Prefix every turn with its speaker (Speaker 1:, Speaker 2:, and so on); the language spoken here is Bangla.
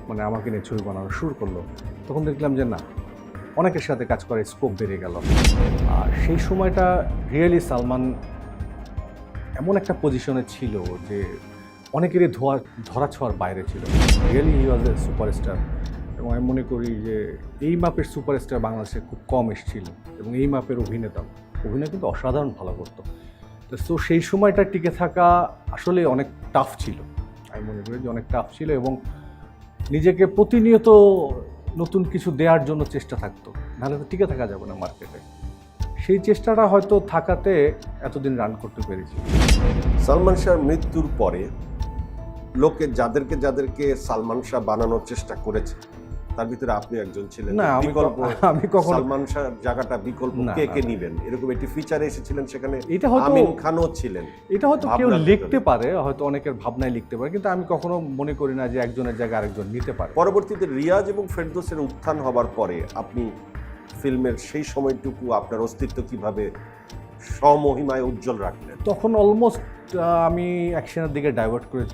Speaker 1: মানে আমাকে নিয়ে ছবি বানানো শুরু করলো, তখন দেখলাম যে না, অনেকের সাথে কাজ করার স্কোপ বেড়ে গেল। আর সেই সময়টা রিয়েলি সালমান এমন একটা পজিশনে ছিল যে অনেকেরই ধরা ছোঁয়ার বাইরে ছিল। রিয়েলি হি ওয়াজ এ সুপারস্টার, এবং আমি মনে করি যে এই মাপের সুপারস্টার বাংলাদেশে খুব কম এসেছিল, এবং এই মাপের অভিনয় কিন্তু অসাধারণ ভালো করতো। তো সেই সময়টা টিকে থাকা আসলে অনেক টাফ ছিল, আমি মনে করি যে অনেক টাফ ছিল, এবং নিজেকে প্রতিনিয়ত নতুন কিছু দেওয়ার জন্য চেষ্টা থাকতো, নাহলে তো টিকে থাকা যাবে না মার্কেটে। সেই চেষ্টাটা হয়তো থাকাতে এতদিন রান করতে পেরেছি।
Speaker 2: সালমান শাহর মৃত্যুর পরে লোকে যাদেরকে সালমান শাহ বানানোর চেষ্টা করেছে, তার ভিতরে আপনি একজন ছিলেন।
Speaker 1: না, আমি কখনো
Speaker 2: সালমান শাহর জায়গাটা বিকল্প কে নিবেন এরকম একটি ফিচারে এসেছিলেন, সেখানে
Speaker 1: এটা হয়তো
Speaker 2: আমিন খানও ছিলেন।
Speaker 1: এটা হয়তো কেউ লিখতে পারে, হয়তো অনেকের ভাবনায় লিখতে পারে, কিন্তু আমি কখনো মনে করি না যে একজনের জায়গায় আরেকজন নিতে পারে।
Speaker 2: পরবর্তীতে রিয়াজ এবং ফেরদৌসের উত্থান হবার পরে আপনি ফিল্মের সেই সময়টুকু আপনার অস্তিত্ব কিভাবে স্বমহিমায় উজ্জ্বল রাখলেন?
Speaker 1: তখন অলমোস্ট আমি অ্যাকশনের দিকে ডাইভার্ট করে